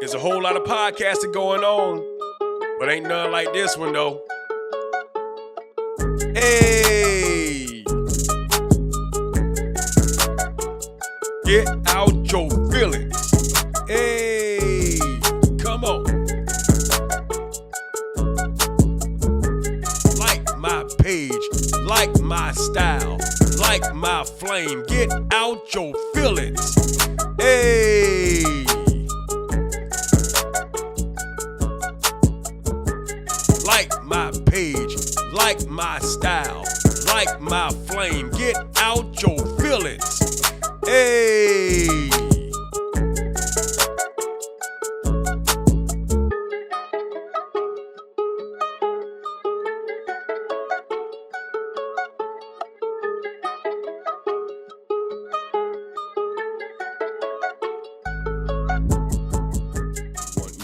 There's a whole lot of podcasting going on, but ain't none like this one, though. Hey! Get out your feelings. Hey! Come on. Like my page, like my style, like my flame. Get out your feelings. Hey! Like my page, like my style, like my flame. Get out your feelings. Hey!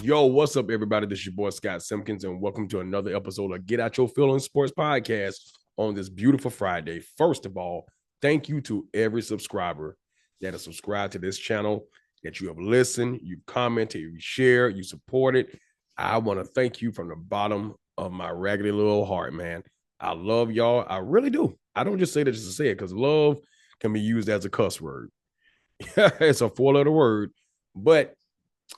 Yo, what's up, everybody? This is your boy, Scott Simpkins, and welcome to another episode of Get Out Your Feelings Sports Podcast on this beautiful Friday. First of all, thank you to every subscriber that has subscribed to this channel, that you have listened, you commented, you share, you supported. I want to thank you from the bottom of my raggedy little heart, man. I love y'all. I really do. I don't just say that just to say it, because love can be used as a cuss word. It's a four-letter word, but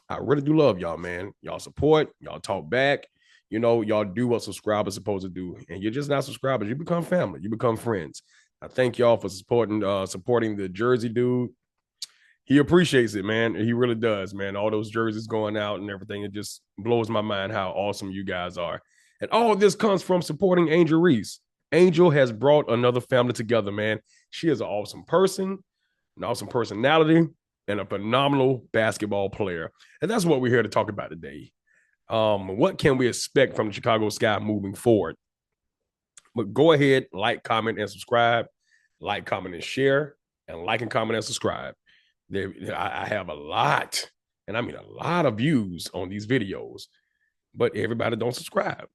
I really do love y'all, man. Y'all support, y'all talk back. You know, y'all do what subscribers supposed to do. And you're just not subscribers. You become family. You become friends. I thank y'all for supporting the Jersey dude. He appreciates it, man. He really does, man. All those jerseys going out and everything. It just blows my mind how awesome you guys are. And all of this comes from supporting Angel Reese. Angel has brought another family together, man. She is an awesome person, an awesome personality, and a phenomenal basketball player. And that's what we're here to talk about today. What can we expect from the Chicago Sky moving forward? But go ahead, like, comment, and subscribe. Like, comment, and share. And like, and comment, and subscribe. I have a lot, and I mean a lot of views on these videos, but everybody don't subscribe.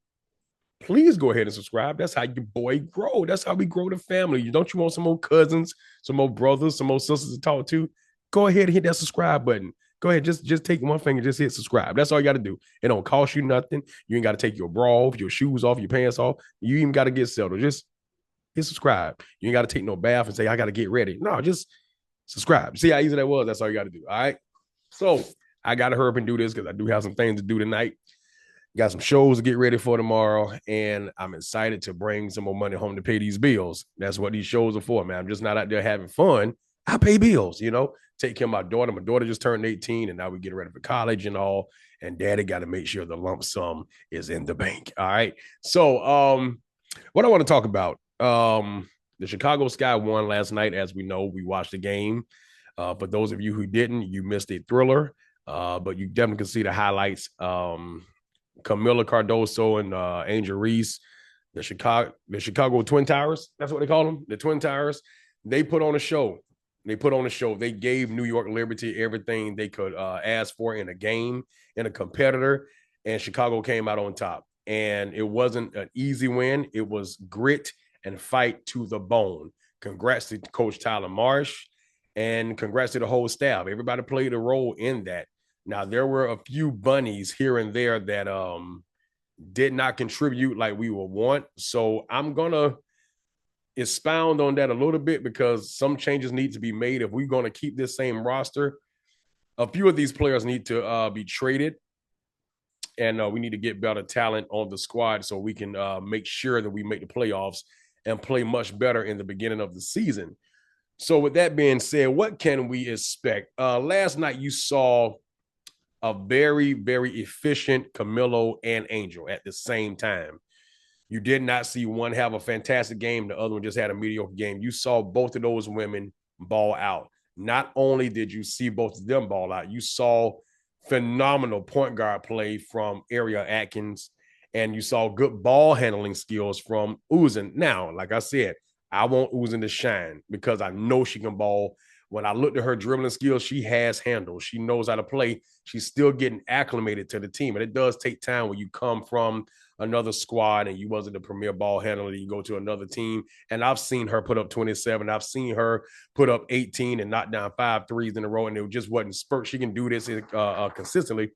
Please go ahead and subscribe. That's how your boy grow. That's how we grow the family. Don't you want some more cousins, some more brothers, some more sisters to talk to? Go ahead and hit that subscribe button. Go ahead, just take one finger, just hit subscribe. That's all you got to do. It don't cost you nothing. You ain't got to take your bra off, your shoes off, your pants off. You even got to get settled. Just hit subscribe. You ain't got to take no bath and say, I got to get ready. No, just subscribe. See how easy that was? That's all you got to do. All right. So I got to hurry up and do this because I do have some things to do tonight. Got some shows to get ready for tomorrow, and I'm excited to bring some more money home to pay these bills. That's what these shows are for, man. I'm just not out there having fun. I pay bills, you know, take care of my daughter. My daughter just turned 18, and now we get ready for college and all. And daddy got to make sure the lump sum is in the bank. All right. So what I want to talk about, the Chicago Sky won last night. As we know, we watched the game. For those of you who didn't, you missed a thriller, but you definitely can see the highlights. Camila Cardoso and Angel Reese, the Chicago Twin Towers. That's what they call them, the Twin Towers. They put on a show. They gave New York Liberty everything they could ask for in a game, in a competitor, and Chicago came out on top. And it wasn't an easy win. It was grit and fight to the bone. Congrats to Coach Tyler Marsh, and congrats to the whole staff. Everybody played a role in that. Now, there were a few bunnies here and there that did not contribute like we would want. So I'm going to expound on that a little bit because some changes need to be made. If we're going to keep this same roster, a few of these players need to be traded, and we need to get better talent on the squad so we can make sure that we make the playoffs and play much better in the beginning of the season. So with that being said, what can we expect? Last night you saw a very, very efficient Camilo and Angel at the same time. You did not see one have a fantastic game. The other one just had a mediocre game. You saw both of those women ball out. Not only did you see both of them ball out, you saw phenomenal point guard play from Ariel Atkins, and you saw good ball handling skills from Uzan. Now, like I said, I want Uzan to shine because I know she can ball. When I looked at her dribbling skills, she has handles. She knows how to play. She's still getting acclimated to the team. And it does take time when you come from another squad and you wasn't the premier ball handler, you go to another team. And I've seen her put up 27. I've seen her put up 18 and knock down 5 threes in a row, and it just wasn't spurt. She can do this consistently.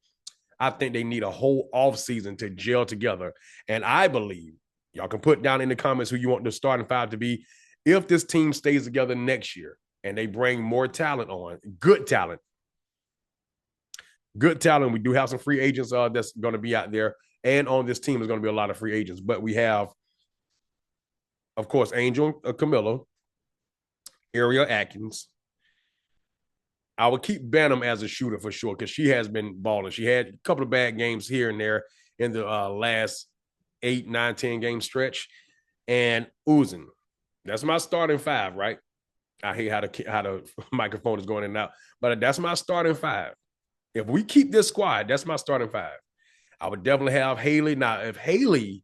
I think they need a whole offseason to gel together. And I believe, y'all can put down in the comments who you want the starting five to be. If this team stays together next year and they bring more talent on, good talent, we do have some free agents that's going to be out there. And on this team is going to be a lot of free agents. But we have, of course, Angel Camilla, Ariel Atkins. I would keep Bantam as a shooter for sure because she has been balling. She had a couple of bad games here and there in the last 8, 9, 10 game stretch. And Oozing. That's my starting five, right? I hate how the microphone is going in and out, but that's my starting five. If we keep this squad, that's my starting five. I would definitely have Haley. Now, if Haley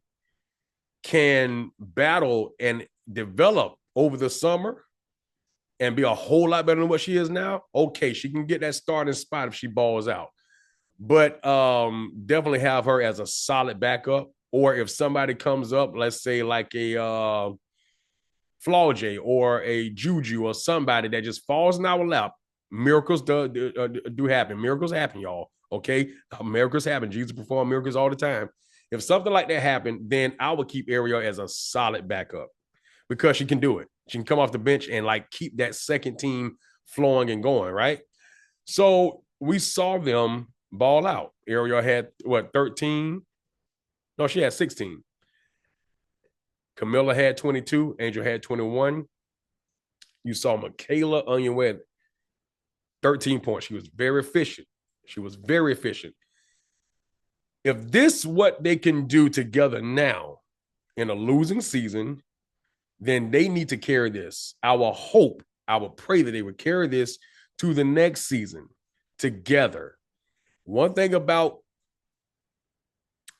can battle and develop over the summer and be a whole lot better than what she is now, okay, she can get that starting spot if she balls out. But definitely have her as a solid backup. Or if somebody comes up, let's say like a Flau'jae or a Juju or somebody that just falls in our lap, miracles do happen. Miracles happen, y'all. Okay? Miracles happen. Jesus performed miracles all the time. If something like that happened, then I would keep Ariel as a solid backup because she can do it. She can come off the bench and like keep that second team flowing and going, right? So we saw them ball out. Ariel had, 13? No, she had 16. Camilla had 22. Angel had 21. You saw Michaela Onyenwere, 13 points. She was very efficient. If this is what they can do together now in a losing season, then they need to carry this. I would pray that they would carry this to the next season together. One thing about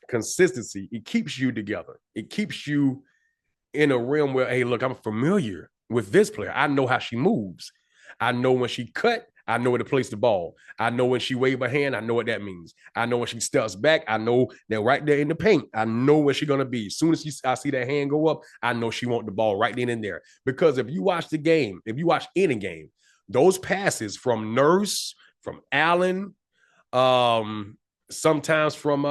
consistency, it keeps you together. It keeps you in a realm where, hey, look, I'm familiar with this player. I know how she moves. I know when she cut, I know where to place the ball. I know when she wave her hand, I know what that means. I know when she steps back, I know that right there in the paint, I know where she's going to be. As soon as I see that hand go up, I know she wants the ball right then and there. Because if you watch the game, if you watch any game, those passes from Nurse, from Allen, sometimes from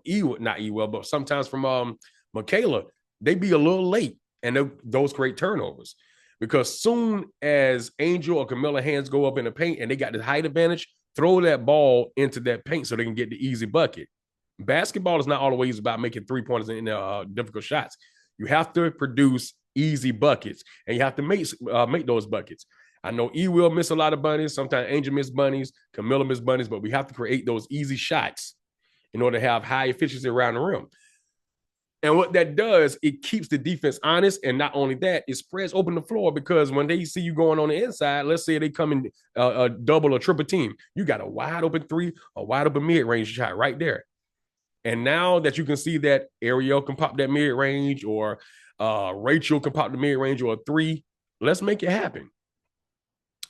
Ewell, not Ewell, but sometimes from Michaela, they be a little late, and those create turnovers. Because soon as Angel or Camilla hands go up in the paint and they got the height advantage, throw that ball into that paint so they can get the easy bucket. Basketball is not always about making three-pointers and difficult shots. You have to produce easy buckets, and you have to make those buckets. I know E will miss a lot of bunnies. Sometimes Angel miss bunnies, Camilla miss bunnies, but we have to create those easy shots in order to have high efficiency around the rim. And what that does, it keeps the defense honest. And not only that, it spreads open the floor because when they see you going on the inside, let's say they come in a double or triple team, you got a wide open three, a wide open mid-range shot right there. And now that you can see that Ariel can pop that mid-range or Rachel can pop the mid-range or a three, let's make it happen.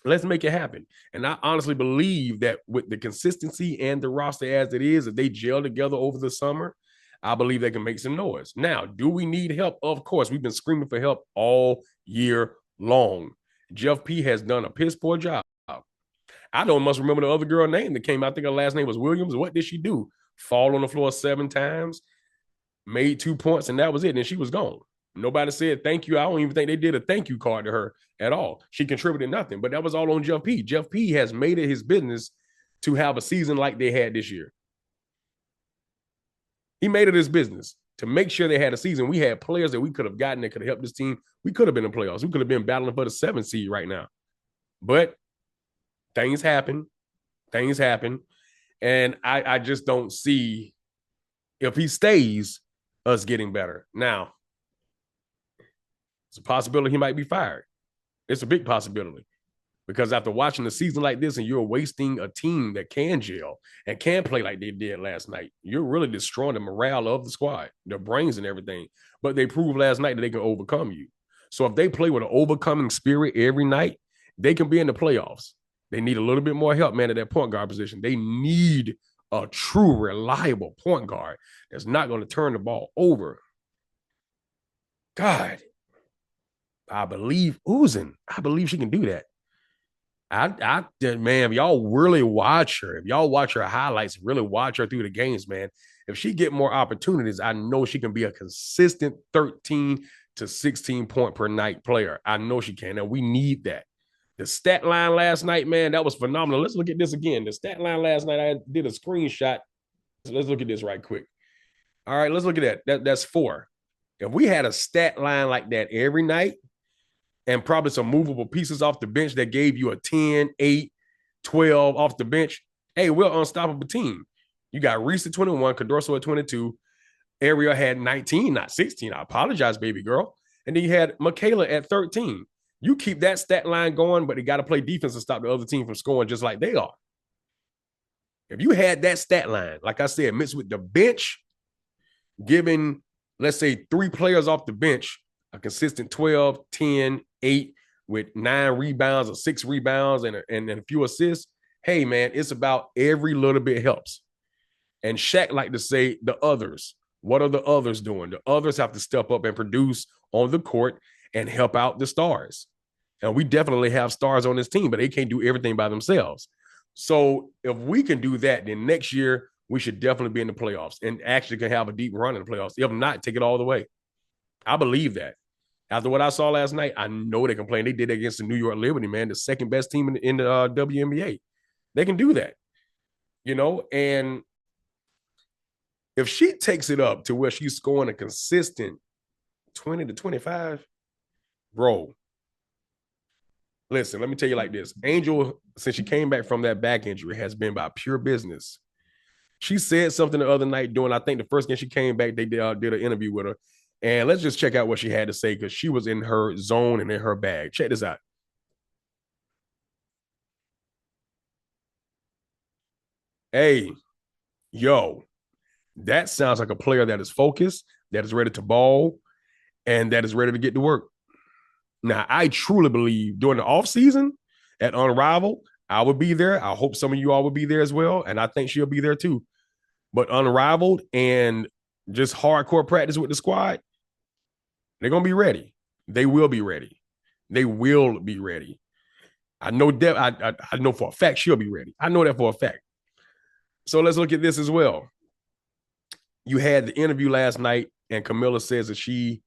Let's make it happen. And I honestly believe that with the consistency and the roster as it is, if they gel together over the summer, I believe they can make some noise. Now, do we need help? Of course. We've been screaming for help all year long. Jeff P. has done a piss poor job. I don't must remember the other girl name that came out. I think her last name was Williams. What did she do? Fall on the floor 7 times, made 2 points, and that was it. And she was gone. Nobody said thank you. I don't even think they did a thank you card to her at all. She contributed nothing, but that was all on Jeff P. Jeff P. has made it his business to have a season like they had this year. He made it his business to make sure they had a season. We had players that we could have gotten that could have helped this team. We could have been in playoffs. We could have been battling for the 7th seed right now. But things happen. And I just don't see, if he stays, us getting better. Now, it's a possibility he might be fired. It's a big possibility. Because after watching a season like this and you're wasting a team that can gel and can play like they did last night, you're really destroying the morale of the squad, their brains and everything. But they proved last night that they can overcome you. So if they play with an overcoming spirit every night, they can be in the playoffs. They need a little bit more help, man, at that point guard position. They need a true, reliable point guard that's not going to turn the ball over. God, I believe Oozing. I believe she can do that. Man, if y'all really watch her, if y'all watch her highlights, really watch her through the games, man. If she get more opportunities, I know she can be a consistent 13 to 16 point per night player. I know she can, and we need that. The stat line last night, man, that was phenomenal. Let's look at this again. The stat line last night, I did a screenshot. So let's look at this right quick. All right, let's look at that's 4. If we had a stat line like that every night, and probably some movable pieces off the bench that gave you a 10, 8, 12 off the bench, hey, we're an unstoppable team. You got Reese at 21, Cadorso at 22. Ariel had 19, not 16. I apologize, baby girl. And then you had Michaela at 13. You keep that stat line going, but they got to play defense to stop the other team from scoring just like they are. If you had that stat line, like I said, mixed with the bench, giving, let's say, 3 players off the bench a consistent 12, 10, 8 with 9 rebounds or 6 rebounds and a few assists, hey, man, it's about every little bit helps. And Shaq like to say the others. What are the others doing? The others have to step up and produce on the court and help out the stars. And we definitely have stars on this team, but they can't do everything by themselves. So if we can do that, then next year we should definitely be in the playoffs and actually can have a deep run in the playoffs. If not, take it all the way. I believe that. After what I saw last night, I know they can play. And they did it against the New York Liberty, man, the second best team in the WNBA. They can do that, and if she takes it up to where she's scoring a consistent 20 to 25, bro, listen, let me tell you like this. Angel, since she came back from that back injury, has been by pure business. She said something the other night during, I think, the first game she came back, they did an interview with her. And let's just check out what she had to say because she was in her zone and in her bag. Check this out. Hey, yo, that sounds like a player that is focused, that is ready to ball, and that is ready to get to work. Now, I truly believe during the offseason at Unrivaled, I would be there. I hope some of you all will be there as well. And I think she'll be there too. But Unrivaled and just hardcore practice with the squad, they're going to be ready. They will be ready. They will be ready. I know that I know for a fact she'll be ready. I know that for a fact. So let's look at this as well. You had the interview last night, and Camilla says that she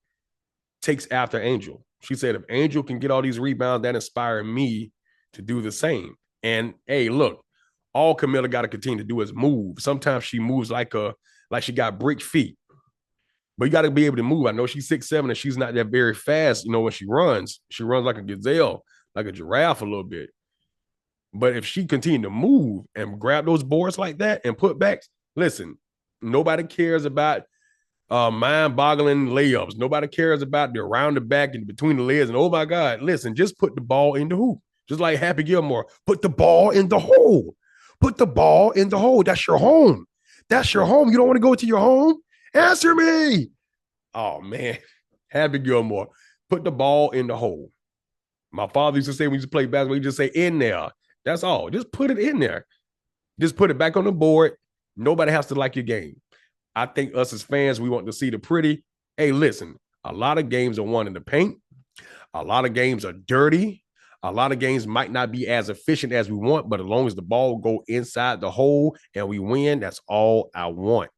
takes after Angel. She said, if Angel can get all these rebounds, that inspired me to do the same. And hey, look, all Camilla got to continue to do is move. Sometimes she moves like she got brick feet. But you got to be able to move. I know she's 6'7", and she's not that very fast, when she runs. She runs like a gazelle, like a giraffe a little bit. But if she continued to move and grab those boards like that and put backs, listen, nobody cares about mind-boggling layups. Nobody cares about the around the back and between the legs. And oh my God, listen, just put the ball in the hoop. Just like Happy Gilmore, put the ball in the hole. Put the ball in the hole. That's your home. That's your home. You don't want to go to your home? Answer me. Oh, man. Happy Gilmore, put the ball in the hole. My father used to say when we used to play basketball, he just say in there. That's all. Just put it in there. Just put it back on the board. Nobody has to like your game. I think us as fans, we want to see the pretty. Hey, listen, a lot of games are won in the paint. A lot of games are dirty. A lot of games might not be as efficient as we want, but as long as the ball go inside the hole and we win, that's all I want.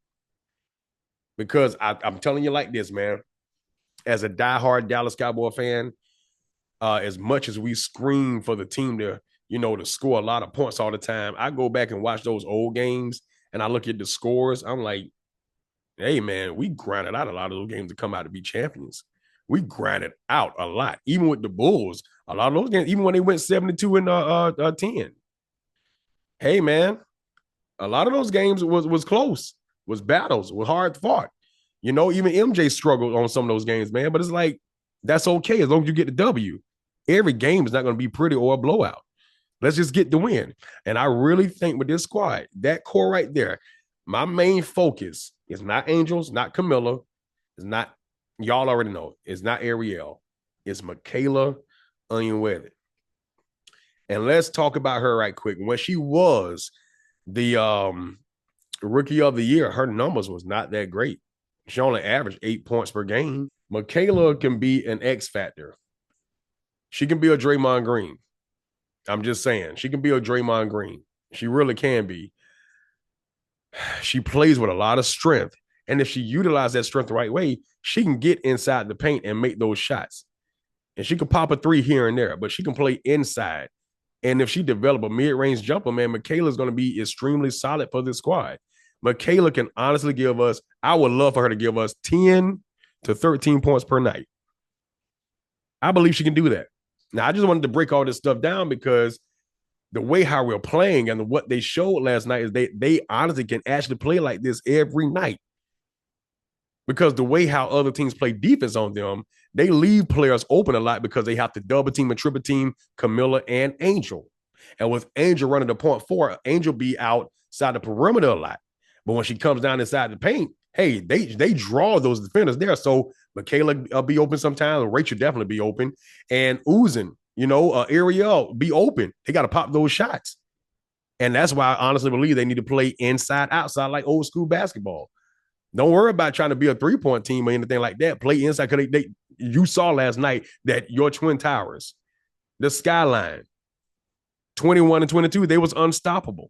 Because I'm telling you like this, man, as a diehard Dallas Cowboy fan, as much as we scream for the team to, to score a lot of points all the time, I go back and watch those old games and I look at the scores. I'm like, hey, man, we grinded out a lot of those games to come out to be champions. We grinded out a lot, even with the Bulls. A lot of those games, even when they went 72 and 10. Hey, man, a lot of those games was close, was battles, was hard fought. Even MJ struggled on some of those games, man. But it's like, that's okay as long as you get the W. Every game is not going to be pretty or a blowout. Let's just get the win. And I really think with this squad, that core right there, my main focus is not Angels, not Camilla, it's not, y'all already know, it's not Ariel, it's Michaela Onyenwere. And let's talk about her right quick. When she was the rookie of the year, her numbers was not that great. She only averaged 8 points per game. Michaela can be an X factor. She can be a Draymond Green. I'm just saying. She can be a Draymond Green. She really can be. She plays with a lot of strength. And if she utilizes that strength the right way, she can get inside the paint and make those shots. And she can pop a three here and there, but she can play inside. And if she develop a mid-range jumper, man, Michaela's going to be extremely solid for this squad. Michaela can honestly give us, I would love for her to give us 10 to 13 points per night. I believe she can do that. Now, I just wanted to break all this stuff down because the way how we're playing and what they showed last night is they honestly can actually play like this every night. Because the way how other teams play defense on them, they leave players open a lot because they have to double team and triple team Camilla and Angel. And with Angel running the point four, Angel be outside the perimeter a lot. But when she comes down inside the paint, hey, they draw those defenders there. So Michaela will be open sometimes. Rachel definitely be open. And Uzin, Ariel be open. They got to pop those shots. And that's why I honestly believe they need to play inside, outside like old school basketball. Don't worry about trying to be a three-point team or anything like that. Play inside because you saw last night that your Twin Towers, the Skyline, 21 and 22, they was unstoppable.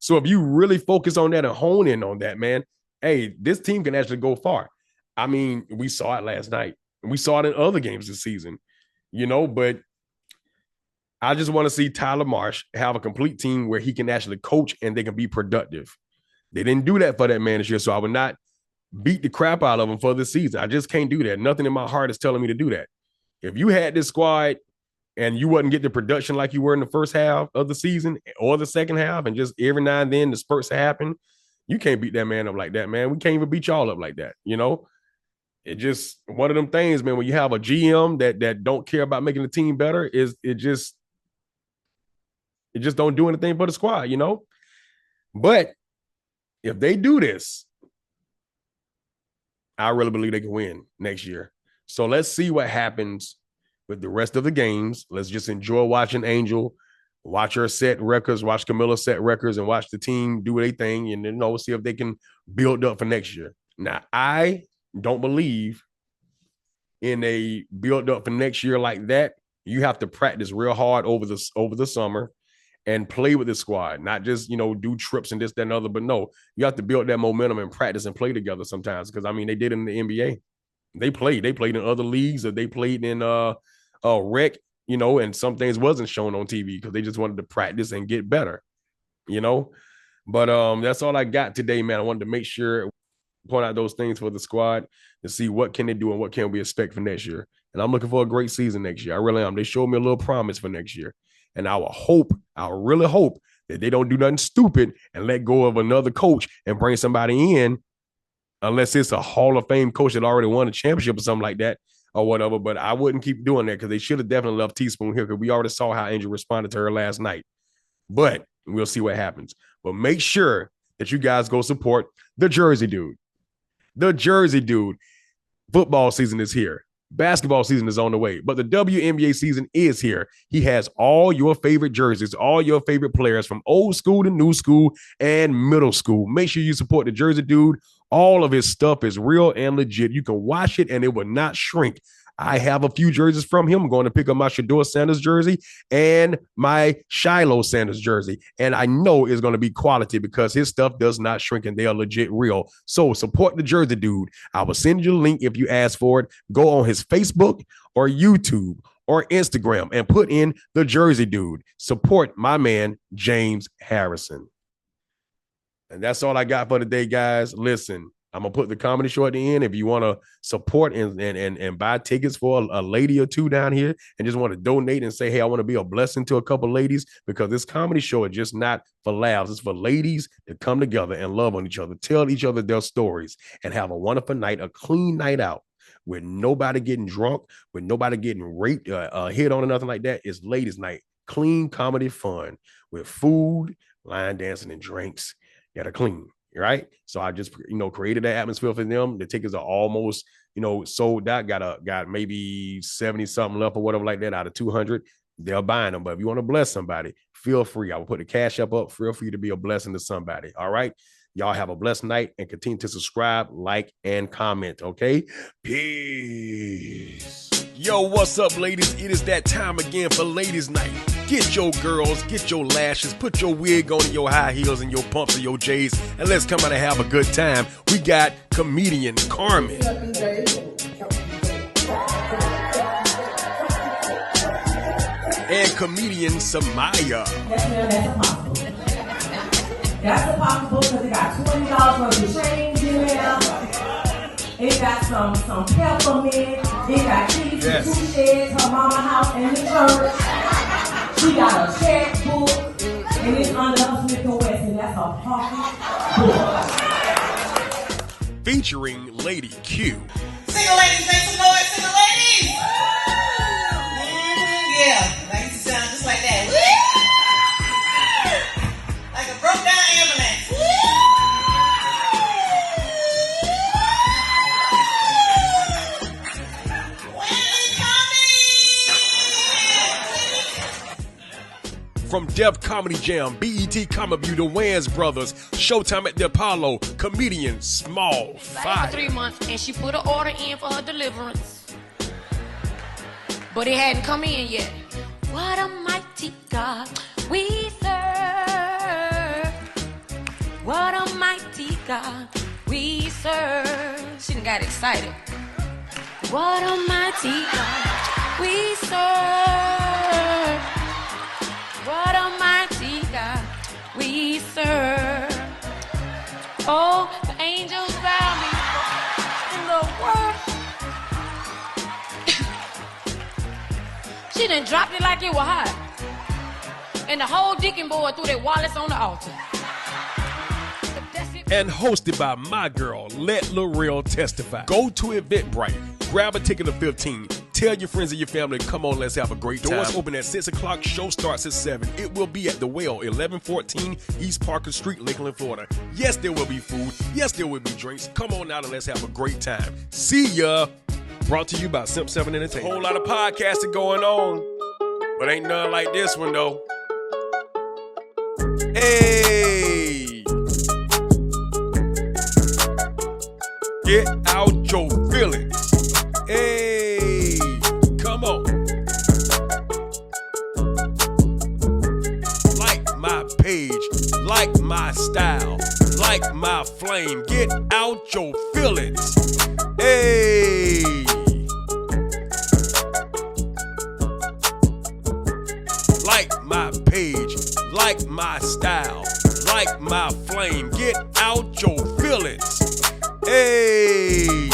So if you really focus on that and hone in on that, man, hey, this team can actually go far. I mean, we saw it last night. We saw it in other games this season, but I just want to see Tyler Marsh have a complete team where he can actually coach and they can be productive. They didn't do that for that man this year, so I would not beat the crap out of him for this season. I just can't do that. Nothing in my heart is telling me to do that. If you had this squad and you wouldn't get the production like you were in the first half of the season or the second half, and just every now and then the spurts happen, you can't beat that man up like that, man. We can't even beat y'all up like that, It just one of them things, man. When you have a GM that don't care about making the team better, it just don't do anything for the squad, But if they do this, I really believe they can win next year. So let's see what happens with the rest of the games. Let's just enjoy watching Angel, watch her set records, watch Camilla set records, and watch the team do their thing, and then see if they can build up for next year. Now, I don't believe in a build up for next year like that. You have to practice real hard over the summer and play with the squad, not just, do trips and this, that, and other. But no, you have to build that momentum and practice and play together sometimes. Because, they did it in the NBA. They played in other leagues, or they played in rec, and some things wasn't shown on TV because they just wanted to practice and get better, But that's all I got today, man. I wanted to make sure, point out those things for the squad to see what can they do and what can we expect for next year. And I'm looking for a great season next year. I really am. They showed me a little promise for next year. And I really hope that they don't do nothing stupid and let go of another coach and bring somebody in, unless it's a Hall of Fame coach that already won a championship or something like that or whatever. But I wouldn't keep doing that because they should have definitely left Teaspoon here because we already saw how Angel responded to her last night. But we'll see what happens. But make sure that you guys go support the Jersey Dude. The Jersey Dude. Football season is here. Basketball season is on the way, but the WNBA season is here. He has all your favorite jerseys, all your favorite players from old school to new school and middle school. Make sure you support the Jersey Dude. All of his stuff is real and legit. You can wash it and it will not shrink. I have a few jerseys from him. I'm going to pick up my Shedeur Sanders jersey and my Shiloh Sanders jersey. And I know it's going to be quality because his stuff does not shrink and they are legit real. So support the Jersey Dude. I will send you a link if you ask for it. Go on his Facebook or YouTube or Instagram and put in the Jersey Dude. Support my man, James Harrison. And that's all I got for today, guys. Listen, I'm going to put the comedy show at the end. If you want to support and buy tickets for a lady or two down here and just want to donate and say, hey, I want to be a blessing to a couple ladies, because this comedy show is just not for laughs. It's for ladies to come together and love on each other, tell each other their stories, and have a wonderful night, a clean night out with nobody getting drunk, with nobody getting raped, hit on or nothing like that. It's ladies' night, clean comedy fun with food, line dancing, and drinks. Gotta clean. Right. So I just, created that atmosphere for them. The tickets are almost, sold out. Got maybe 70 something left or whatever like that out of 200. They're buying them. But if you want to bless somebody, feel free. I will put the cash up. Feel free to be a blessing to somebody. All right. Y'all have a blessed night and continue to subscribe, like, and comment. Okay. Peace. Yo, what's up, ladies? It is that time again for ladies' night. Get your girls, get your lashes, put your wig on and your high heels and your pumps and your J's, and let's come out and have a good time. We got comedian Carmen. And comedian Samaya. That's impossible because it got $20 worth of change in there. It got some peppermint. It got keys to 2 sheds, her mama house, and the church. She got a checkbook, and it's under her Smith & Wesson. That's a pocket. Featuring Lady Q. Single ladies, make some noise, single ladies! Yeah, that used to sound just like that. Like a broke down ambulance. From Def Comedy Jam, BET Comic View, the Wayans Brothers, Showtime at the Apollo, comedian Small Fire. For 3 months, and she put an order in for her deliverance, but it hadn't come in yet. What a mighty God we serve. What a mighty God we serve. She done got excited. What a mighty God we serve. What a mighty God we serve. Oh, the angels bow me in the world. She done dropped it like it was hot. And the whole deacon board threw their wallets on the altar. And hosted by my girl, Let L'Oreal Testify. Go to Eventbrite, grab a ticket of $15. Tell your friends and your family, come on, let's have a great time. Doors open at 6 o'clock, show starts at 7. It will be at The Well, 1114 East Parker Street, Lakeland, Florida. Yes, there will be food. Yes, there will be drinks. Come on out and let's have a great time. See ya. Brought to you by Simp 7 Entertainment. A whole lot of podcasting going on, but ain't none like this one, though. Hey. Get out your feelings. Hey, come on. Like my page, like my style, like my flame. Get out your feelings. Hey. Like my page, like my style, like my flame. Get out your feelings. Hey.